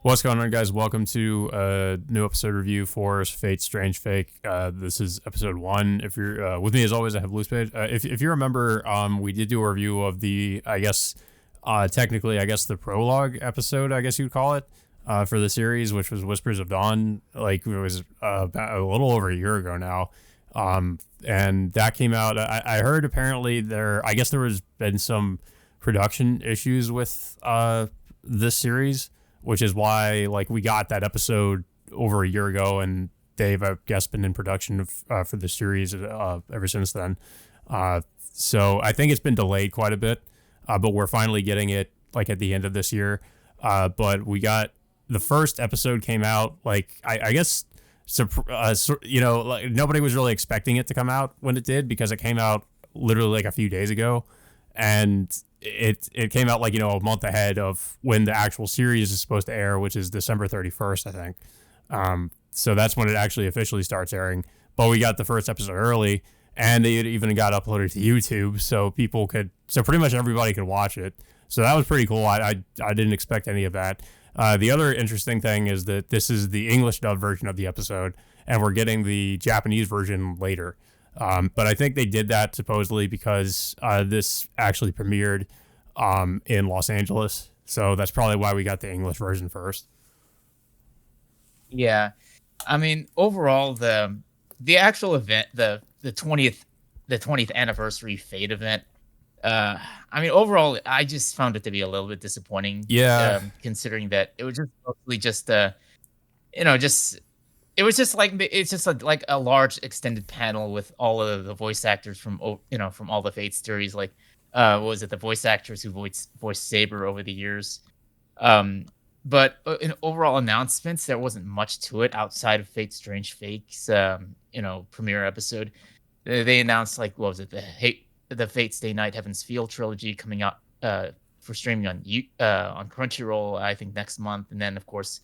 What's going on, guys? Welcome to a new episode review for Fate Strange Fake. This is episode one. If you're with me, as always, I have Loose Page. If you remember, we did do a review of the, technically, the prologue episode, I guess you'd call it, for the series, which was Whispers of Dawn. Like, it was about a little over a year ago now. And that came out. I heard apparently there was been some production issues with this series, which is why we got that episode over a year ago, and they've been in production for the series ever since then. So I think it's been delayed quite a bit, but we're finally getting it at the end of this year. But we got the first episode came out nobody was really expecting it to come out when it did, because it came out literally a few days ago, and it came out a month ahead of when the actual series is supposed to air, which is December 31st, I think. So that's when it actually officially starts airing. But we got the first episode early, and it even got uploaded to YouTube, so pretty much everybody could watch it. So that was pretty cool. I didn't expect any of that. The other interesting thing is that this is the English dub version of the episode, and we're getting the Japanese version later. But I think they did that supposedly because this actually premiered in Los Angeles. So that's probably why we got the English version first. Yeah. I mean, overall, the actual event, the 20th anniversary Fate event, overall, I just found it to be a little bit disappointing. Yeah. Considering that it was just mostly just like a large extended panel with all of the voice actors from all the Fate series. What was it? The voice actors who voiced Saber over the years. But in overall announcements, there wasn't much to it outside of Fate Strange Fake's premiere episode. They announced what was it? The Fate Stay Night Heaven's Feel trilogy coming out for streaming on Crunchyroll, I think next month, and then of course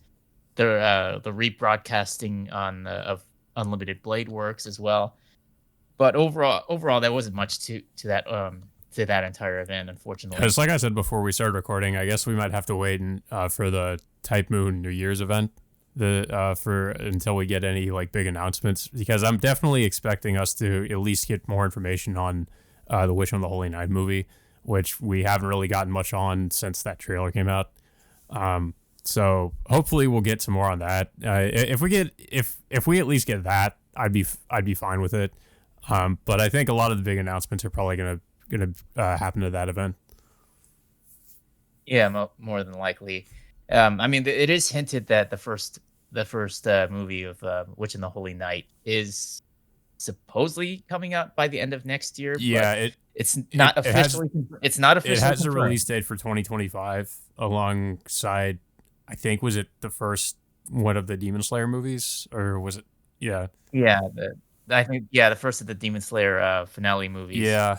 the rebroadcasting of Unlimited Blade Works as well. But overall, there wasn't much to that entire event, unfortunately. It's like I said before we started recording, I guess we might have to wait for the Type Moon New Year's event until we get any big announcements, because I'm definitely expecting us to at least get more information on the Witch on the Holy Night movie, which we haven't really gotten much on since that trailer came out. So hopefully we'll get some more on that. If we at least get that, I'd be fine with it. But I think a lot of the big announcements are probably gonna happen at that event. Yeah, more than likely. It is hinted that the first movie of Witch and the Holy Night is supposedly coming out by the end of next year. Yeah, it's not officially. It's not officially. It has confirmed. a release date for 2025, alongside, I think, was it the first one of the Demon Slayer movies, or was it? Yeah. Yeah, the first of the Demon Slayer finale movies. Yeah.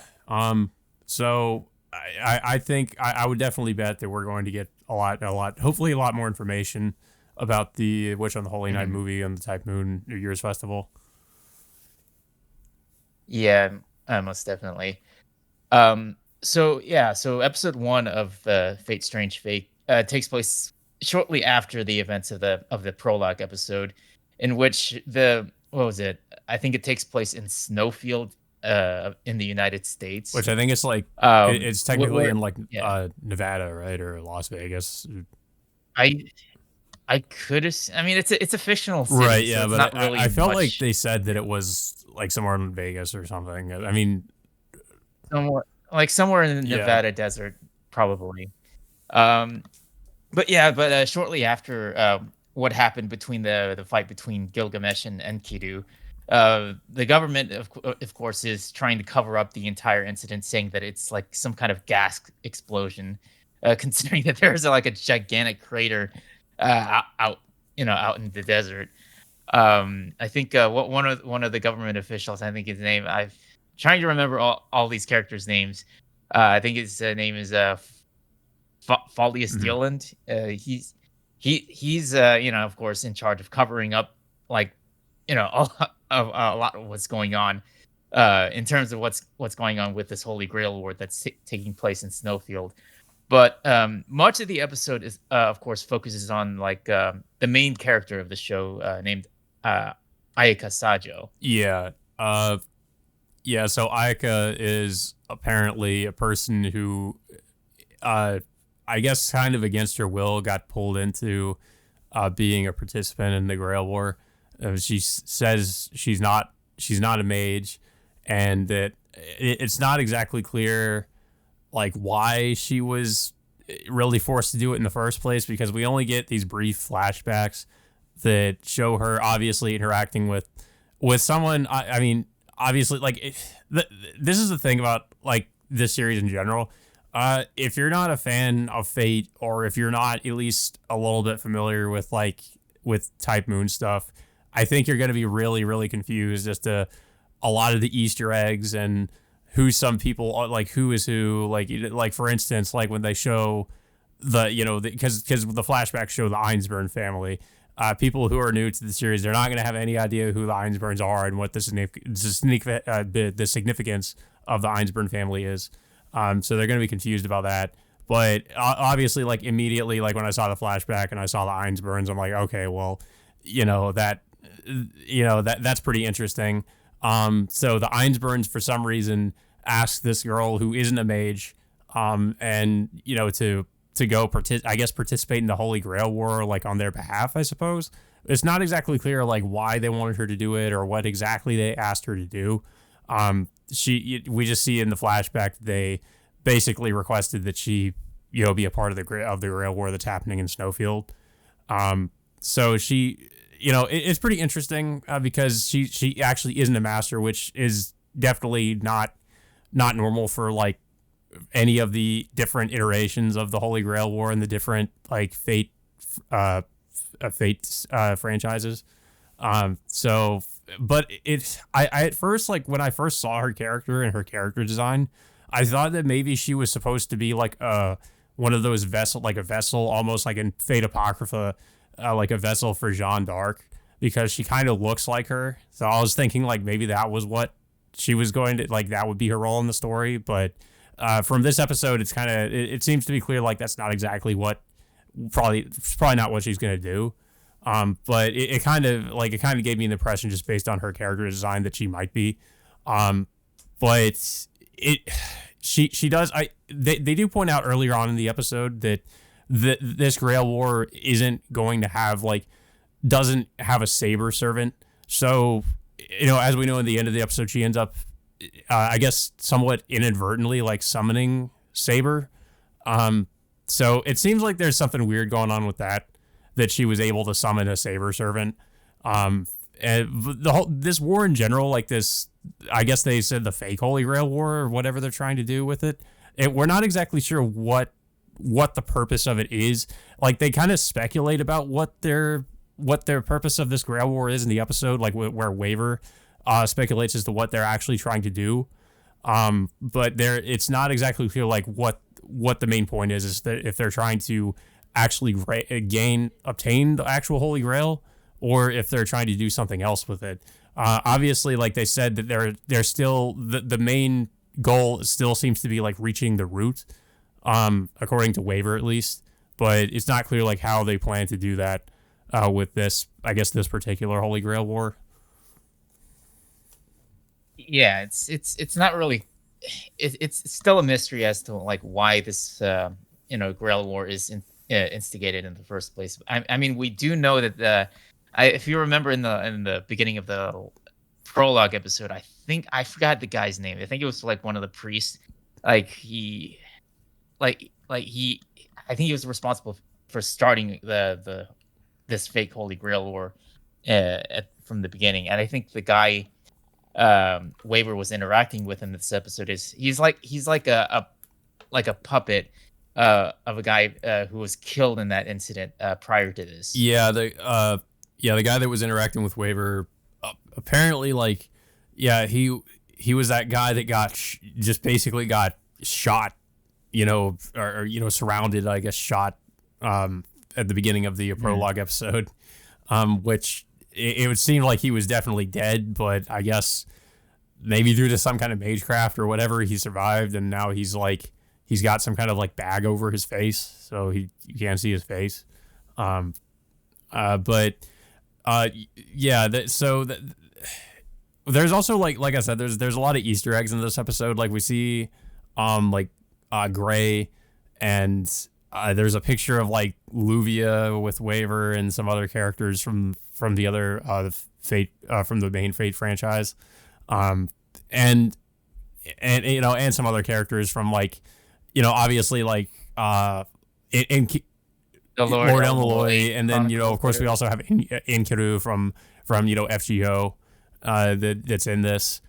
So I think I would definitely bet that we're going to get hopefully a lot more information about the Witch on the Holy Night movie and the Type Moon New Year's Festival. Yeah, most definitely. So episode one of Fate Strange Fate takes place shortly after the events of the prologue episode, in which what was it? I think it takes place in Snowfield, in the United States, which I think it's it's technically in Nevada, right, or Las Vegas. I could have. I mean, it's a fictional city, right? Yeah, so but really I felt like they said that it was somewhere in Vegas or something. I mean, somewhere in the Nevada desert, probably. But shortly after what happened between the fight between Gilgamesh and Enkidu, the government, of course, is trying to cover up the entire incident, saying that it's some kind of gas explosion, considering that there's a gigantic crater out in the desert. I think one of the government officials, I think his name, I'm trying to remember all these characters' names. I think his name is Faulius Dealand. He's of course in charge of covering up a lot of what's going on in terms of what's going on with this Holy Grail War that's taking place in Snowfield. But much of the episode is, of course, focuses on like the main character of the show named uh, Ayaka Sajo. Yeah. Yeah. So Ayaka is apparently a person who, uh, I guess, kind of against her will, got pulled into being a participant in the Grail War. She says she's not a mage, and that it's not exactly clear like why she was really forced to do it in the first place, because we only get these brief flashbacks that show her obviously interacting with someone. I mean, obviously, like this is the thing about like this series in general. If you're not a fan of Fate, or if you're not at least a little bit familiar with like with Type Moon stuff, I think you're going to be really, really confused as to a lot of the Easter eggs and who some people are, like who is who. Like for instance, like when they show because the flashbacks show the Einsburn family. People who are new to the series, they're not going to have any idea who the Einsburns are and what the significance of the Einsburn family is. So they're going to be confused about that. But obviously, like immediately, like when I saw the flashback and I saw the Einsburns, I'm like, okay, well, that's pretty interesting. So the Einsburns, for some reason, ask this girl who isn't a mage, and to go participate in the Holy Grail War, like on their behalf, I suppose. It's not exactly clear like why they wanted her to do it or what exactly they asked her to do. We just see in the flashback they basically requested that she be a part of the Grail War that's happening in Snowfield. So she it's pretty interesting because she actually isn't a master, which is definitely not normal for like any of the different iterations of the Holy Grail War and the different like Fate franchises. But I at first, like when I first saw her character and her character design, I thought that maybe she was supposed to be like one of those a vessel, almost like in Fate Apocrypha, like a vessel for Jeanne d'Arc, because she kind of looks like her. So I was thinking like maybe that was what she was going to, like that would be her role in the story. But from this episode, it's kind of it seems to be clear like that's not exactly what probably not what she's going to do. But it kind of gave me an impression just based on her character design that she might be. But she does. They do point out earlier on in the episode that this Grail War doesn't have a Saber servant. So, as we know in the end of the episode, she ends up, I guess, somewhat inadvertently like summoning Saber. So it seems like there's something weird going on with that she was able to summon a Saber servant. And this war in general, like this, I guess they said the fake Holy Grail War or whatever they're trying to do with it. We're not exactly sure what the purpose of it is. Like they kind of speculate about what their purpose of this Grail War is in the episode, like where Waver speculates as to what they're actually trying to do. But it's not exactly clear like what the main point is that if they're trying to actually obtain the actual Holy Grail, or if they're trying to do something else with it. Obviously, like they said, that they're still the main goal still seems to be like reaching the root, according to Waver at least. But it's not clear like how they plan to do that with this, I guess, this particular Holy Grail War. Yeah, it's not really. It's still a mystery as to like why this Grail War is instigated in the first place. I mean, we do know that if you remember in the beginning of the prologue episode, I think I forgot the guy's name. I think it was like one of the priests. I think he was responsible for starting this fake Holy Grail War from the beginning. And I think the guy Waver was interacting with in this episode he's like a puppet of a guy who was killed in that incident prior to this. Yeah, the guy that was interacting with Waver apparently he was that guy that just basically got shot, or surrounded, I guess, shot at the beginning of the prologue episode, which it would seem like he was definitely dead, but I guess maybe due to some kind of magecraft or whatever, he survived, and now he's he's got some kind of like bag over his face, so you can't see his face. Um, but yeah, there's also like I said, there's a lot of Easter eggs in this episode. Like we see, like Gray, and there's a picture of like Luvia with Waver and some other characters from the other Fate from the main Fate franchise, um, and and some other characters from like obviously like in The Lord Elmaloy Elmaloy, and then of course we Chronicles. also have Inkiru from FGO that's in this.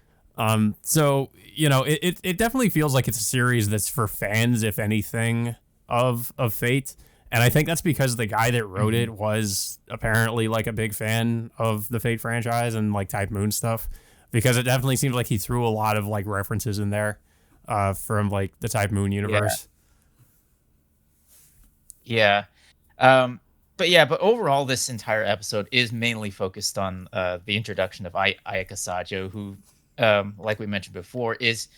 So it definitely feels like it's a series that's for fans, if anything, of Fate. And I think that's because the guy that wrote Mhm. it was apparently like a big fan of the Fate franchise and like Type Moon stuff, because it definitely seems like he threw a lot of like references in there from like the Type Moon Yeah, universe. yeah. Um, but overall, this entire episode is mainly focused on the introduction of Ayaka Sajo, who, like we mentioned before, is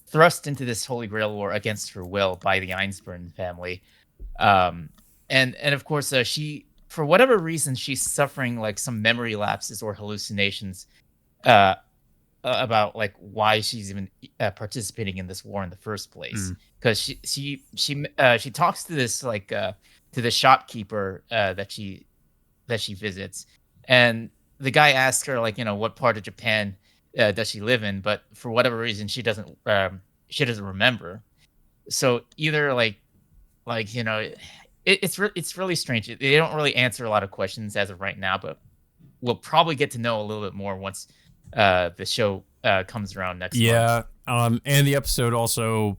thrust into this Holy Grail war against her will by the Einsburn family. Um, and of course, she, for whatever reason, she's suffering like some memory lapses or hallucinations uh, about like why she's even participating in this war in the first place. Mm. Because she talks to this like to the shopkeeper that she visits, and the guy asks her like what part of Japan does she live in, but for whatever reason she doesn't remember. So either like it's really strange. They don't really answer a lot of questions as of right now, but we'll probably get to know a little bit more once the show comes around next month. Yeah. And the episode also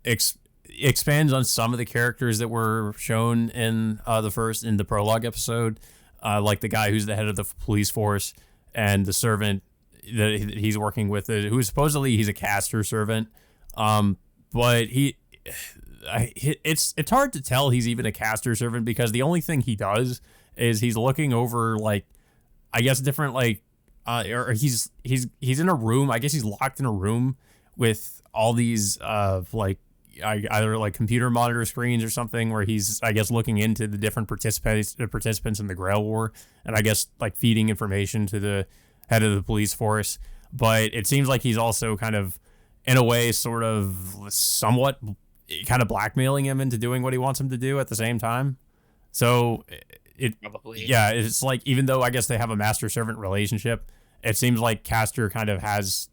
expands on some of the characters that were shown in the prologue episode, like the guy who's the head of the police force and the servant that he's working with, who supposedly he's a caster servant. But it's hard to tell he's even a caster servant, because the only thing he does is he's looking over like, I guess, different like or he's in a room. I guess he's locked in a room with all these like either like computer monitor screens or something, where he's, I guess, looking into the different participants in the Grail War, and I guess like feeding information to the head of the police force. But it seems like he's also kind of, in a way, sort of somewhat kind of blackmailing him into doing what he wants him to do at the same time. So Probably. yeah, it's like, even though I guess they have a master servant relationship, it seems like Castor kind of has,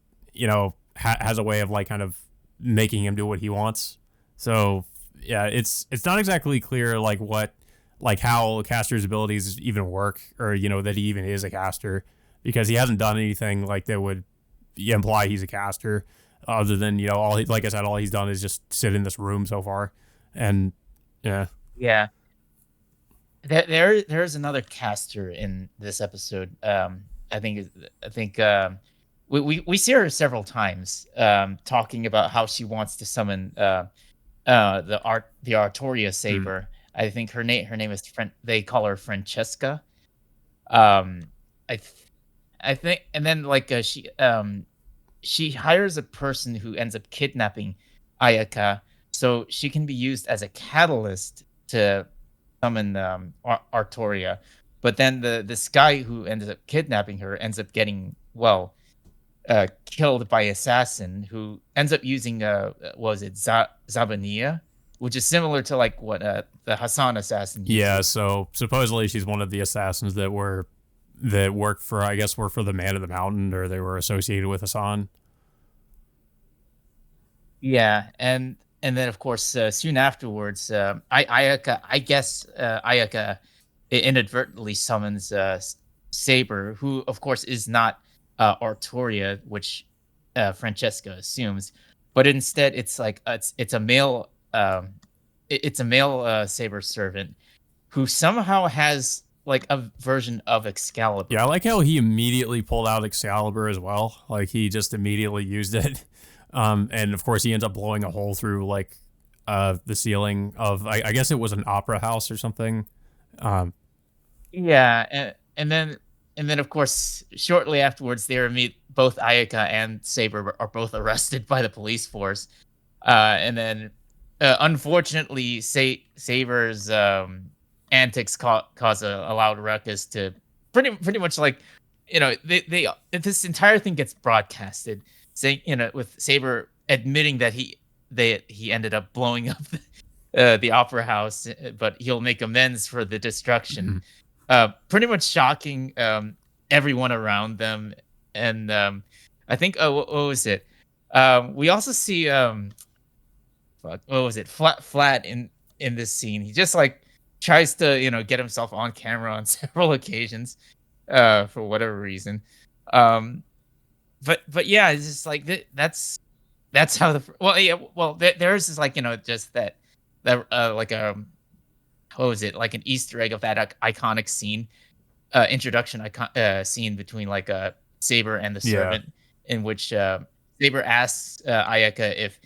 has a way of like kind of making him do what he wants. So yeah, it's not exactly clear like what, like how Castor's abilities even work, or that he even is a caster, because he hasn't done anything like that would imply he's a caster, other than like I said, all he's done is just sit in this room so far. And yeah. Yeah. There's another caster in this episode. I think we see her several times talking about how she wants to summon the Artoria Mm. Saber. I think her name is they call her Franchesca. Um, I th- I think, and then like she hires a person who ends up kidnapping Ayaka, so she can be used as a catalyst to summon Artoria. But then this guy who ends up kidnapping her ends up getting killed by assassin who ends up using was it Zabania, which is similar to like what the Hassan assassin Yeah, uses. so supposedly she's one of the assassins that worked for, I guess, worked for the Man of the Mountain, or they were associated with Hassan. Yeah, and then of course soon afterwards, Ayaka, I guess Ayaka inadvertently summons Saber, who of course is not Artoria, which Francesca assumes, but instead it's like it's a male it's a male Saber servant who somehow has like a version of Yeah, I Excalibur. like how he immediately pulled out Excalibur as well. Like he just immediately used it. And of course he ends up blowing a hole through like the ceiling of, I guess it was an opera house or something. Um, Yeah, and then of course shortly afterwards they meet both Ayaka and Saber are both arrested by the police force. And then unfortunately, Saber's antics cause a loud ruckus to pretty much like, they this entire thing gets broadcasted, saying, with Saber admitting that he ended up blowing up the opera house, but he'll make amends for the destruction. Mhm. Pretty much shocking everyone around them, and I think, what was it? We also see fuck, what was it? Flat in this scene. He just like tries to, get himself on camera on several occasions, for whatever reason. Um, but yeah, it's just like that's how there's just like, just that like what was it, like an Easter egg of that iconic scene, introduction icon scene between like Saber and the Yeah. servant, in which Saber asks Ayaka if,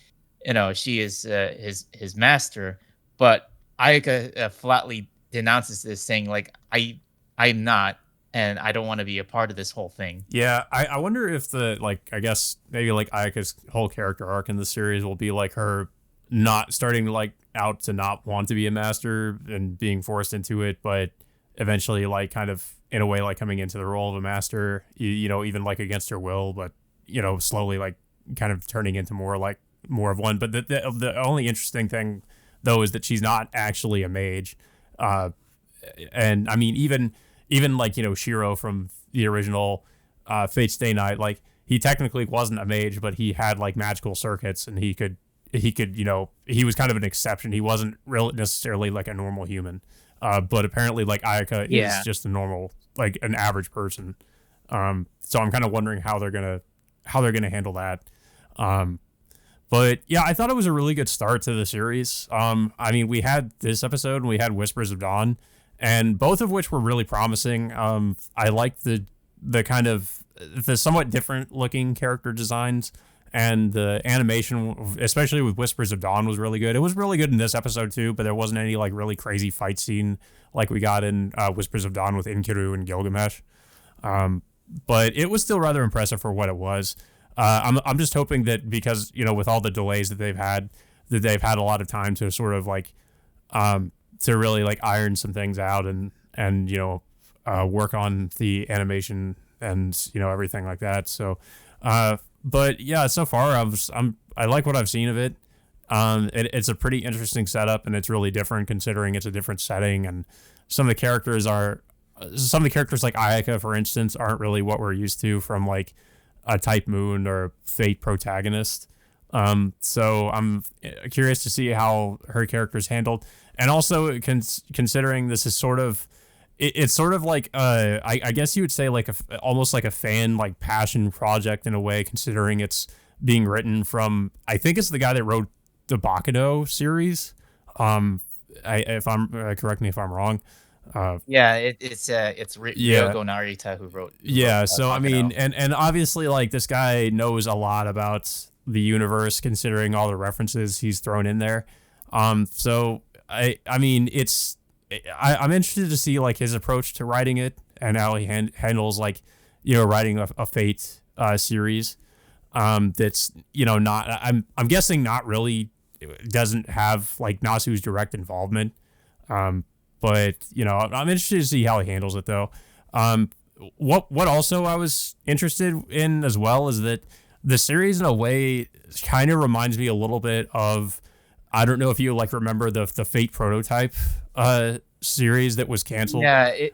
she is his master, but Ayaka flatly denounces this, saying like, I'm not, and I don't want to be a part of this whole thing. Yeah, I wonder if I guess maybe like Ayaka's whole character arc in the series will be like her not starting like out to not want to be a master and being forced into it, but eventually like kind of in a way like coming into the role of a master, even like against her will, but slowly like kind of turning into more of one. But the only interesting thing though is that she's not actually a mage, uh, and I mean even like Shiro from the original Fate Stay Night, like he technically wasn't a mage, but he had like magical circuits, and he could he was kind of an exception. He wasn't really necessarily like a normal human, but apparently like Ayaka is Yeah. just a normal, like an average person. So I'm kind of wondering how they're gonna handle that. Um, but yeah, I thought it was a really good start to the series. I mean, we had this episode and we had Whispers of Dawn, and both of which were really promising. I liked the kind of the somewhat different looking character designs, and the animation, especially with Whispers of Dawn, was really good. It was really good in this episode too, but there wasn't any like really crazy fight scene like we got in Whispers of Dawn with Inkiru and Gilgamesh. But it was still rather impressive for what it was. I'm just hoping that because with all the delays that they've had a lot of time to sort of like to really like iron some things out and work on the animation and everything like that. So, but yeah, so far I like what I've seen of it. It's a pretty interesting setup, and it's really different considering it's a different setting, and some of the characters like Ayaka, for instance, aren't really what we're used to from like a Type Moon or Fate protagonist. So I'm curious to see how her character's handled, and also considering this is sort of it's sort of like I guess you would say like almost like a fan like passion project in a way, considering it's being written from, I think it's the guy that wrote the Bakudo series. If I'm correct me if I'm wrong. Yeah, it's Yeah, Ryogo Narita who wrote yeah. So I mean, Baccano. and obviously like this guy knows a lot about the universe, considering all the references he's thrown in there. So I mean I'm interested to see like his approach to writing it and how he handles like writing a Fate series. That's not, I'm guessing not really, doesn't have like Nasu's direct involvement. But I'm interested to see how he handles it though. What also I was interested in as well is that the series in a way kind of reminds me a little bit of, I don't know if you like remember the Fate Prototype series that was canceled. Yeah, it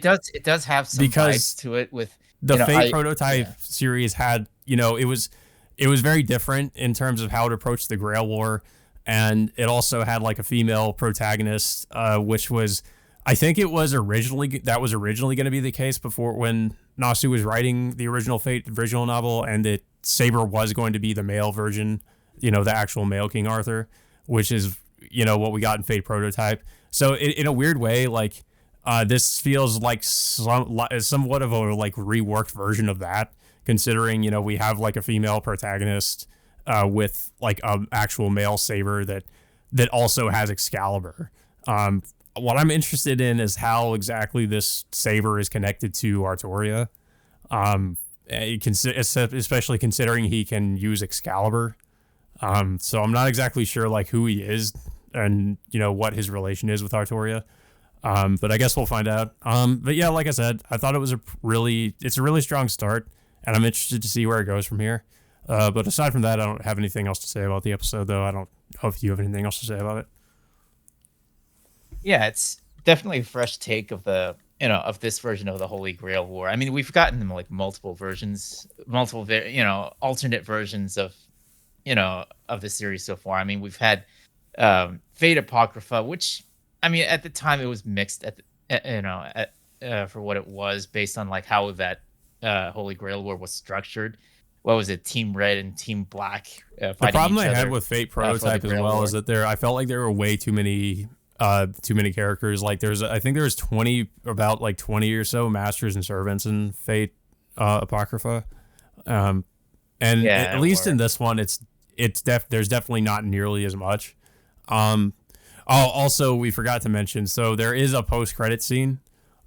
does have some Because vibes to it with, the Fate I Prototype yeah. series had, it was very different in terms of how to approach the Grail War, and it also had like a female protagonist, which was, I think it was originally going to be the case before, when Nasu was writing the original Fate visual novel, and that Saber was going to be the male version, the actual male King Arthur, which is what we got in Fate Prototype. So in a weird way, like this feels like somewhat of a like reworked version of that, considering we have like a female protagonist with like an actual male Saber that also has Excalibur. What I'm interested in is how exactly this Saber is connected to Artoria, especially considering he can use Excalibur. So I'm not exactly sure like who he is and what his relation is with Artoria. But I guess we'll find out. But yeah, like I said, I thought it's a really strong start, and I'm interested to see where it goes from here. But aside from that, I don't have anything else to say about the episode, though. I don't know if you have anything else to say about it. Yeah, it's definitely a fresh take of the of this version of the Holy Grail War. I mean, we've gotten like multiple versions, alternate versions of the series so far. I mean, we've had Fate Apocrypha, which I mean at the time it was mixed for what it was based on like how that Holy Grail War was structured. What was it? Team Red and Team Black The fighting problem each I had other with Fate for the Prototype as Grail well War. is that I felt like there were way too many characters. Like I think there was about like 20 or so masters and servants in Fate Apocrypha. And Yeah, at it least in were. this one, there's definitely not nearly as much. Um, also we forgot to mention, so there is a post credit scene,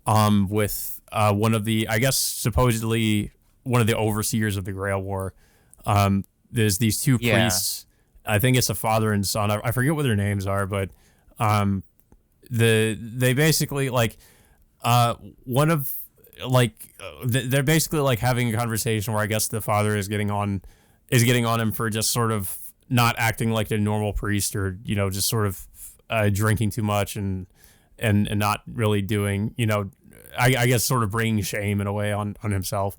with one of the, I guess supposedly one of the overseers of the Grail War. There's these two Yeah. priests. I think it's a father and son. I forget what their names are, but um, they basically like one of they're basically like having a conversation where I guess the father is getting on him for just sort of not acting like a normal priest, or just sort of drinking too much and not really doing, I guess sort of bringing shame in a way on himself.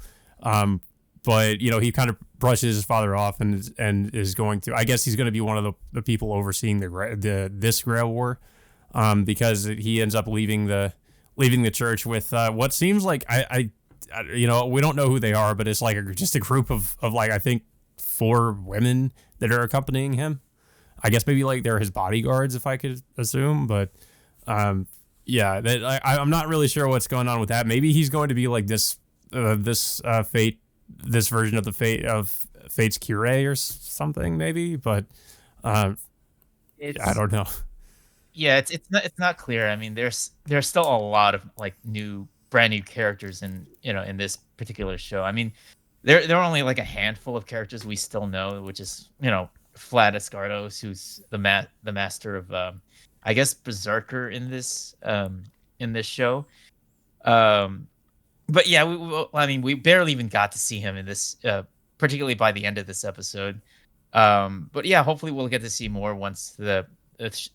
But he kind of brushes his father off and is going to, I guess he's going to be one of the people overseeing this Grail War, because he ends up leaving the church with what seems like we don't know who they are, but it's like just a group of like I think 4 women that are accompanying him. I guess maybe like they're his bodyguards, if I could assume, but yeah, I'm not really sure what's going on with that. Maybe he's going to be like Fate, this version of the Fate's Cure or something, maybe, but I It's don't know. Yeah, it's not clear. I mean, there's still a lot of like brand new characters in this particular show. I mean, there are only like a handful of characters we still know, which is Vlad Escardos, who's the master of I guess Berserker in this show. Um, but yeah, I mean, we barely even got to see him in this, particularly by the end of this episode. But yeah, hopefully we'll get to see more once the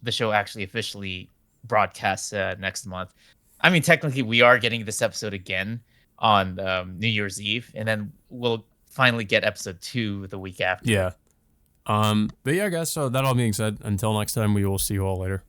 show actually officially broadcasts next month. I mean, technically, we are getting this episode again on New Year's Eve, and then we'll finally get episode 2 the week after. Yeah. But yeah, guys. So that all being said, until next time, we will see you all later.